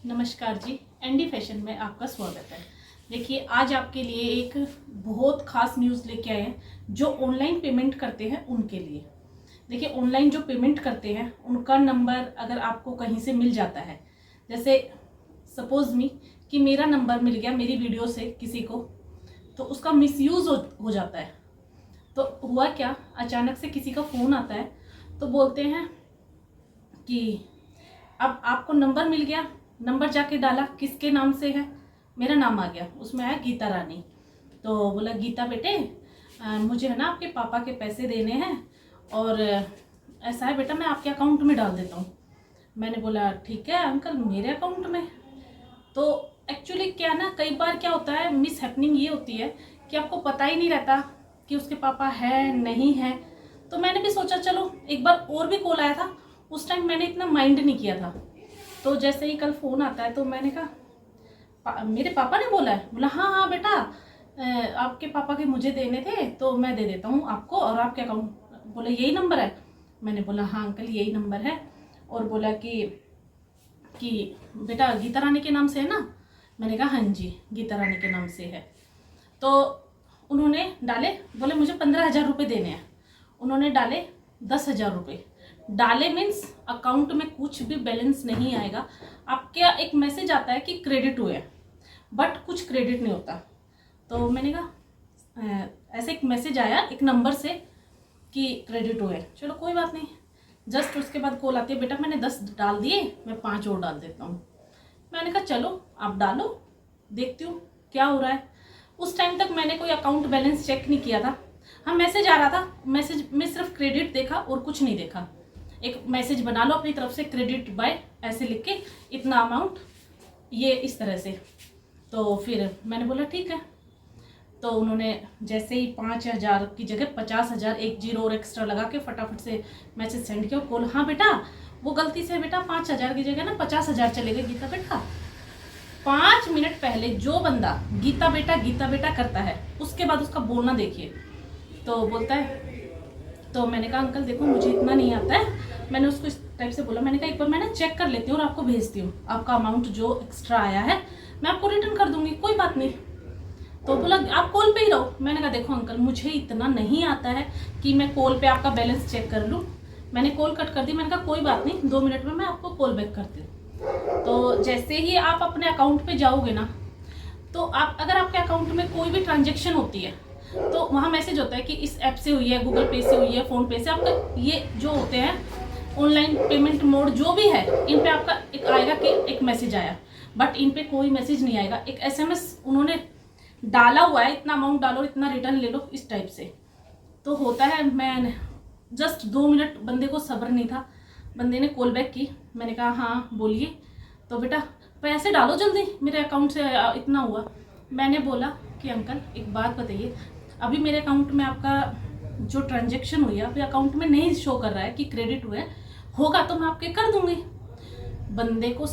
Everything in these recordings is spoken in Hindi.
नमस्कार जी, एनडी फैशन में आपका स्वागत है। देखिए, आज आपके लिए एक बहुत खास न्यूज़ लेके आए हैं जो ऑनलाइन पेमेंट करते हैं उनके लिए। देखिए, ऑनलाइन जो पेमेंट करते हैं उनका नंबर अगर आपको कहीं से मिल जाता है, जैसे सपोज मी कि मेरा नंबर मिल गया मेरी वीडियो से किसी को, तो उसका मिसयूज़ हो जाता है। तो हुआ क्या, अचानक से किसी का फ़ोन आता है तो बोलते हैं कि अब आपको नंबर मिल गया, नंबर जाके डाला किसके नाम से है, मेरा नाम आ गया, उसमें आया गीता रानी। तो बोला, गीता बेटे मुझे है ना आपके पापा के पैसे देने हैं और ऐसा है बेटा, मैं आपके अकाउंट में डाल देता हूँ। मैंने बोला ठीक है अंकल, मेरे अकाउंट में। तो एक्चुअली क्या ना, कई बार क्या होता है, मिस हैपनिंग ये होती है कि आपको पता ही नहीं रहता कि उसके पापा है नहीं है। तो मैंने भी सोचा चलो एक बार और भी कॉल आया था, उस टाइम मैंने इतना माइंड नहीं किया था। तो जैसे ही कल फ़ोन आता है तो मैंने कहा मेरे पापा ने बोला है। बोला हाँ हाँ बेटा, आपके पापा के मुझे देने थे तो मैं दे देता हूँ आपको, और आपके अकाउंट, बोला यही नंबर है। मैंने बोला हाँ अंकल यही नंबर है। और बोला कि बेटा गीता रानी के नाम से है ना। मैंने कहा हाँ जी गीता रानी के नाम से है। तो उन्होंने डाले, बोले मुझे 15,000 रुपये देने हैं। उन्होंने डाले 10,000 रुपये। डाले मीन्स अकाउंट में कुछ भी बैलेंस नहीं आएगा। आपके एक मैसेज आता है कि क्रेडिट हुए, बट कुछ क्रेडिट नहीं होता। तो मैंने कहा ऐसे एक मैसेज आया एक नंबर से कि क्रेडिट हुए, चलो कोई बात नहीं। जस्ट उसके बाद कॉल आती है, बेटा मैंने 10 डाल दिए, मैं 5 और डाल देता हूँ। मैंने कहा चलो आप डालो, देखती हूँ क्या हो रहा है। उस टाइम तक मैंने कोई अकाउंट बैलेंस चेक नहीं किया था। हाँ मैसेज आ रहा था, मैसेज में सिर्फ क्रेडिट देखा और कुछ नहीं देखा। एक मैसेज बना लो अपनी तरफ से, क्रेडिट बाय ऐसे लिख के इतना अमाउंट, ये इस तरह से। तो फिर मैंने बोला ठीक है। तो उन्होंने जैसे ही 5,000 की जगह 50,000 एक जीरो और एक्स्ट्रा लगा के फटाफट से मैसेज सेंड किया। कॉल, हाँ बेटा वो गलती से बेटा 5,000 की जगह ना 50,000 चले गए गीता बेटा। 5 मिनट पहले जो बंदा गीता बेटा करता है, उसके बाद उसका बोलना देखिए। तो बोलता है, तो मैंने कहा अंकल देखो मुझे इतना नहीं आता है। मैंने उसको इस टाइप से बोला, मैंने कहा एक बार मैं ना चेक कर लेती हूँ और आपको भेजती हूँ, आपका अमाउंट जो एक्स्ट्रा आया है मैं आपको रिटर्न कर दूंगी, कोई बात नहीं। तो बोला आप कॉल पे ही रहो। मैंने कहा देखो अंकल मुझे इतना नहीं आता है कि मैं कॉल पे आपका बैलेंस चेक कर लूँ। मैंने कॉल कट कर दी। मैंने कहा कोई बात नहीं, 2 मिनट में मैं आपको कॉल बैक करती हूँ। तो जैसे ही आप अपने अकाउंट पे जाओगे ना, तो आप अगर आपके अकाउंट में कोई भी ट्रांजेक्शन होती है तो वहाँ मैसेज होता है कि इस ऐप से हुई है, गूगल पे से हुई है, फ़ोन पे से, आपका ये जो होते हैं ऑनलाइन पेमेंट मोड जो भी है, इन पे आपका एक आएगा कि एक मैसेज आया, बट इन पे कोई मैसेज नहीं आएगा। एक एसएमएस उन्होंने डाला हुआ है, इतना अमाउंट डालो इतना रिटर्न ले लो, इस टाइप से। तो होता है, मैं जस्ट 2 मिनट, बंदे को सब्र नहीं था, बंदे ने कॉल बैक की। मैंने कहा हाँ बोलिए। तो बेटा पैसे डालो जल्दी, मेरे अकाउंट से इतना हुआ। मैंने बोला कि अंकल एक बात बताइए, अभी मेरे अकाउंट में आपका जो ट्रांजेक्शन हुई है अभी अकाउंट में नहीं शो कर रहा है कि क्रेडिट हुए, होगा तो मैं आपके कर दूंगी। बंदे को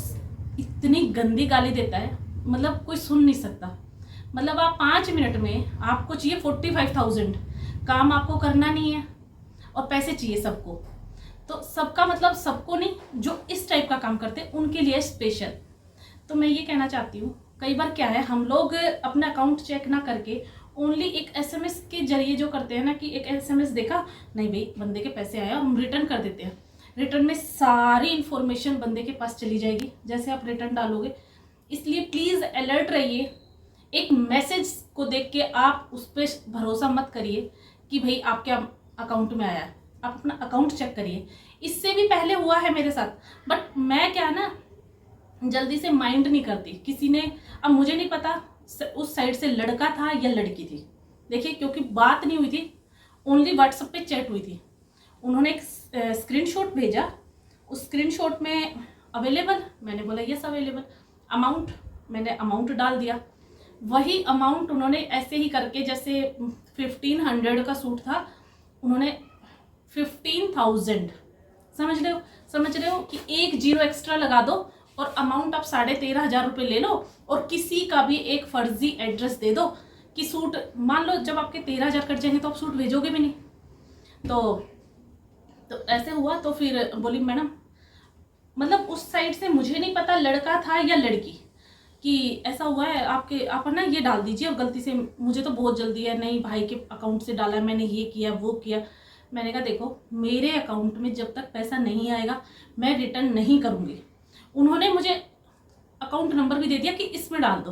इतनी गंदी गाली देता है, मतलब कोई सुन नहीं सकता। मतलब आप 5 मिनट में आपको चाहिए 45,000, काम आपको करना नहीं है और पैसे चाहिए सबको। तो सबका मतलब सबको नहीं, जो इस टाइप का काम करते हैं उनके लिए स्पेशल। तो मैं ये कहना चाहती हूँ, कई बार क्या है, हम लोग अपना अकाउंट चेक ना करके ओनली एक एसएमएस के जरिए जो करते हैं ना, कि एक एसएमएस देखा, नहीं भाई बंदे के पैसे आए और हम रिटर्न कर देते हैं। रिटर्न में सारी इन्फॉर्मेशन बंदे के पास चली जाएगी जैसे आप रिटर्न डालोगे। इसलिए प्लीज़ अलर्ट रहिए। एक मैसेज को देख के आप उस पर भरोसा मत करिए कि भाई आपके अकाउंट में आया है। आप अपना अकाउंट चेक करिए। इससे भी पहले हुआ है मेरे साथ, बट मैं क्या ना जल्दी से माइंड नहीं करती। किसी ने, अब मुझे नहीं पता उस साइड से लड़का था या लड़की थी, देखिए क्योंकि बात नहीं हुई थी, ओनली व्हाट्सएप पे चैट हुई थी। उन्होंने एक स्क्रीनशॉट भेजा, उस स्क्रीनशॉट में अवेलेबल, मैंने बोला यस अवेलेबल। अमाउंट, मैंने अमाउंट डाल दिया। वही अमाउंट उन्होंने ऐसे ही करके, जैसे 1500 का सूट था, उन्होंने 15,000, समझ रहे हो कि एक जीरो एक्स्ट्रा लगा दो और अमाउंट आप 13,500 रुपये ले लो और किसी का भी एक फर्जी एड्रेस दे दो कि सूट, मान लो जब आपके 13,000 कट जाएंगे तो आप सूट भेजोगे भी नहीं। तो ऐसे हुआ। तो फिर बोली मैडम मतलब उस साइड से मुझे नहीं पता लड़का था या लड़की कि ऐसा हुआ है आपके, आप ना ये डाल दीजिए, और गलती से मुझे तो बहुत जल्दी है, नहीं भाई के अकाउंट से डाला, मैंने ये किया वो किया। मैंने कहा देखो मेरे अकाउंट में जब तक पैसा नहीं आएगा मैं रिटर्न नहीं करूँगी। उन्होंने मुझे अकाउंट नंबर भी दे दिया कि इसमें डाल दो,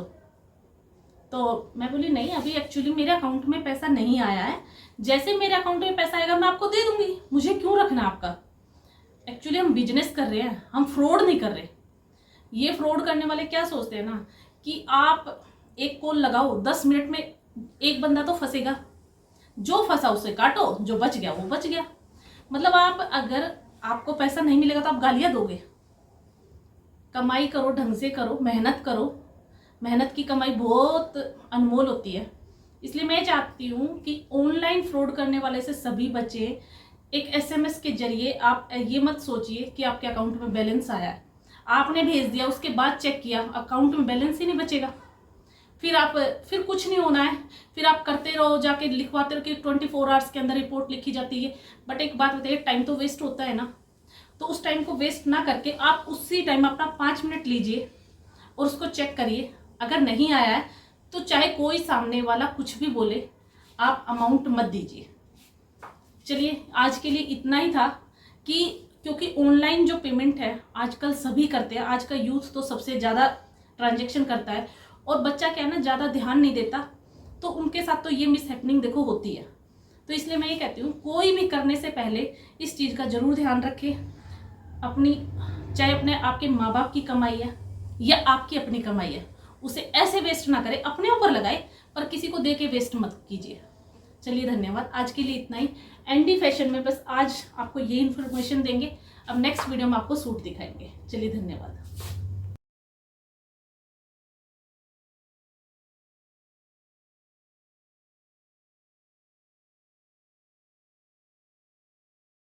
तो मैं बोली नहीं अभी एक्चुअली मेरे अकाउंट में पैसा नहीं आया है, जैसे मेरे अकाउंट में पैसा आएगा मैं आपको दे दूंगी, मुझे क्यों रखना आपका। एक्चुअली हम बिजनेस कर रहे हैं, हम फ्रॉड नहीं कर रहे। ये फ्रॉड करने वाले क्या सोचते हैं ना कि आप एक कॉल लगाओ 10 मिनट में एक बंदा तो फंसेगा, जो फंसा उसे काटो, जो बच गया वो बच गया। मतलब आप अगर आपको पैसा नहीं मिलेगा तो आप गालियां दोगे। कमाई करो, ढंग से करो, मेहनत करो, मेहनत की कमाई बहुत अनमोल होती है। इसलिए मैं चाहती हूँ कि ऑनलाइन फ्रॉड करने वाले से सभी बचे। एक एसएमएस के जरिए आप ये मत सोचिए कि आपके अकाउंट में बैलेंस आया है, आपने भेज दिया उसके बाद चेक किया अकाउंट में बैलेंस ही नहीं बचेगा, फिर कुछ नहीं होना है, फिर आप करते रहो, जाके लिखवाते रहो कि 24 आवर्स के अंदर रिपोर्ट लिखी जाती है। बट एक बात बताइए, टाइम तो वेस्ट होता है ना, तो उस टाइम को वेस्ट ना करके आप उसी टाइम अपना 5 मिनट लीजिए और उसको चेक करिए। अगर नहीं आया है तो चाहे कोई सामने वाला कुछ भी बोले, आप अमाउंट मत दीजिए। चलिए आज के लिए इतना ही था कि क्योंकि ऑनलाइन जो पेमेंट है आजकल सभी करते हैं, आज का यूथ तो सबसे ज़्यादा ट्रांजैक्शन करता है, और बच्चा क्या है ना ज़्यादा ध्यान नहीं देता, तो उनके साथ तो ये मिसहैपनिंग देखो होती है। तो इसलिए मैं ये कहती हूँ कोई भी करने से पहले इस चीज़ का ज़रूर ध्यान रखें, अपनी चाहे अपने आपके माँ बाप की कमाई है या आपकी अपनी कमाई है, उसे ऐसे वेस्ट ना करें, अपने ऊपर लगाए पर किसी को दे के वेस्ट मत कीजिए। चलिए धन्यवाद, आज के लिए इतना ही। एनडी फैशन में बस आज आपको ये इन्फॉर्मेशन देंगे, अब नेक्स्ट वीडियो में आपको सूट दिखाएंगे। चलिए धन्यवाद।